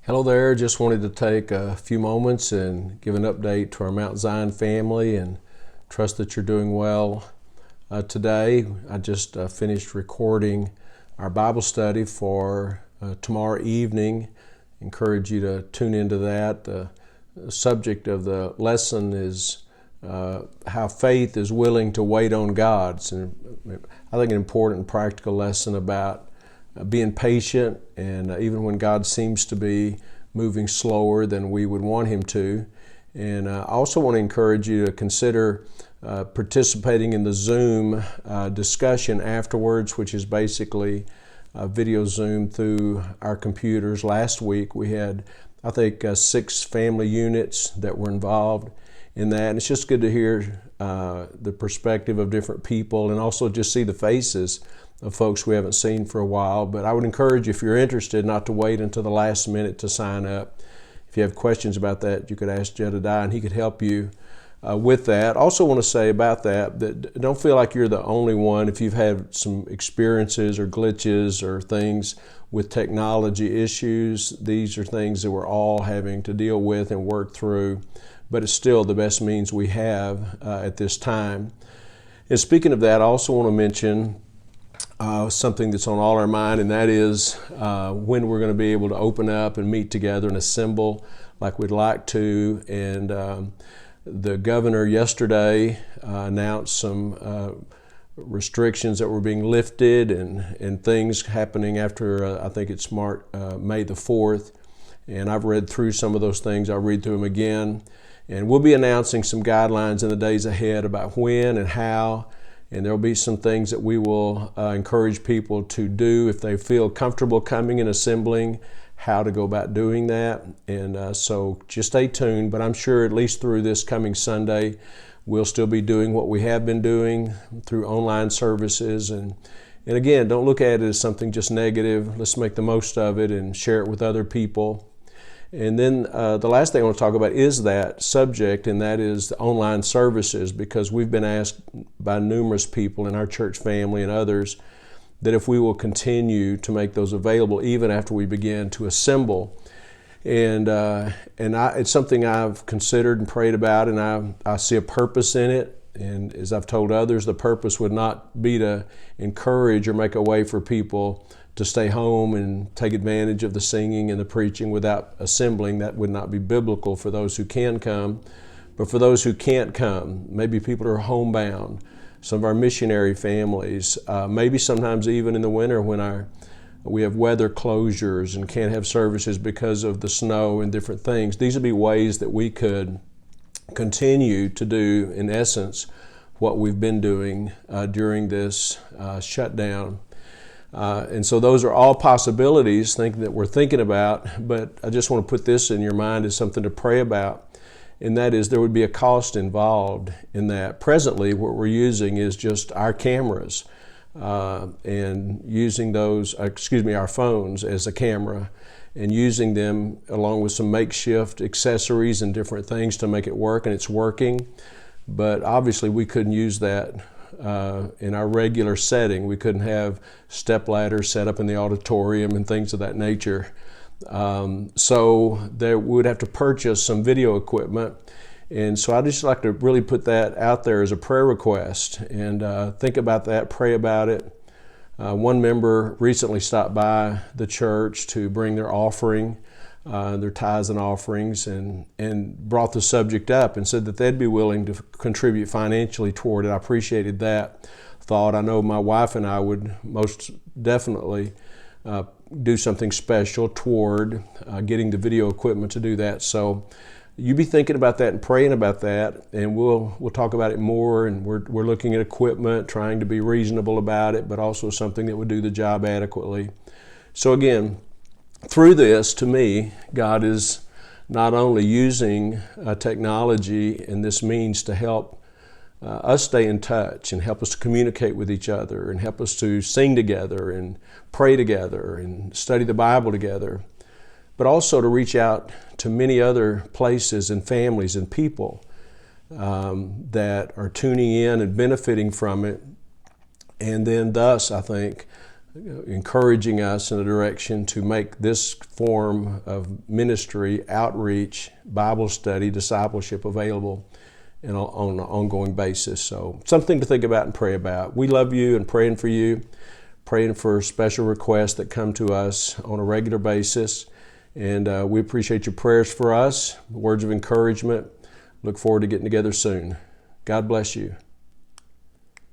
Hello there. Just wanted to take a few moments and give an update to our Mount Zion family and trust that you're doing well. Today, I just finished recording our Bible study for tomorrow evening. Encourage you to tune into that. The subject of the lesson is how faith is willing to wait on God. It's I think an important practical lesson about being patient, and even when God seems to be moving slower than we would want Him to. And I also want to encourage you to consider participating in the Zoom discussion afterwards, which is basically a video Zoom through our computers. Last week we had, I think, 6 family units that were involved in that. And it's just good to hear the perspective of different people and also just see the faces of folks we haven't seen for a while. But I would encourage you, if you're interested, not to wait until the last minute to sign up. If you have questions about that, you could ask Jedediah and he could help you with that. Also want to say about that don't feel like you're the only one. If you've had some experiences or glitches or things with technology issues, these are things that we're all having to deal with and work through, but it's still the best means we have at this time. And speaking of that, I also want to mention something that's on all our mind, and that is when we're going to be able to open up and meet together and assemble like we'd like to. And the governor yesterday announced some restrictions that were being lifted and things happening after, I think it's May the 4th. And I've read through some of those things. I'll read through them again. And we'll be announcing some guidelines in the days ahead about when and how. And there'll be some things that we will encourage people to do if they feel comfortable coming and assembling, how to go about doing that. And so just stay tuned. But I'm sure at least through this coming Sunday, we'll still be doing what we have been doing through online services. And again, don't look at it as something just negative. Let's make the most of it and share it with other people. And then the last thing I want to talk about is that subject, and that is the online services, because we've been asked by numerous people in our church family and others that if we will continue to make those available even after we begin to assemble. And it's something I've considered and prayed about, and I see a purpose in it. And as I've told others, the purpose would not be to encourage or make a way for people to stay home and take advantage of the singing and the preaching without assembling. That would not be biblical for those who can come. But for those who can't come, maybe people who are homebound, some of our missionary families, maybe sometimes even in the winter when we have weather closures and can't have services because of the snow and different things. These would be ways that we could continue to do, in essence, what we've been doing during this shutdown. And so those are all possibilities that we're thinking about, but I just want to put this in your mind as something to pray about, and that is there would be a cost involved in that. Presently, what we're using is just our cameras and using our phones as a camera, and using them along with some makeshift accessories and different things to make it work, and it's working. But obviously we couldn't use that in our regular setting. We couldn't have step ladders set up in the auditorium and things of that nature. So we would have to purchase some video equipment. And so I'd just like to really put that out there as a prayer request, and think about that, pray about it. One member recently stopped by the church to bring their offering, their tithes and offerings, and brought the subject up and said that they'd be willing to contribute financially toward it. I appreciated that thought. I know my wife and I would most definitely do something special toward getting the video equipment to do that. So you be thinking about that and praying about that, and we'll talk about it more. And we're looking at equipment, trying to be reasonable about it, but also something that would do the job adequately. So again, through this, to me, God is not only using technology and this means to help us stay in touch and help us to communicate with each other and help us to sing together and pray together and study the Bible together, but also to reach out to many other places and families and people that are tuning in and benefiting from it. And then thus, I think, encouraging us in a direction to make this form of ministry, outreach, Bible study, discipleship available on an ongoing basis. So something to think about and pray about. We love you and praying for you, praying for special requests that come to us on a regular basis. And we appreciate your prayers for us, words of encouragement. Look forward to getting together soon. God bless you.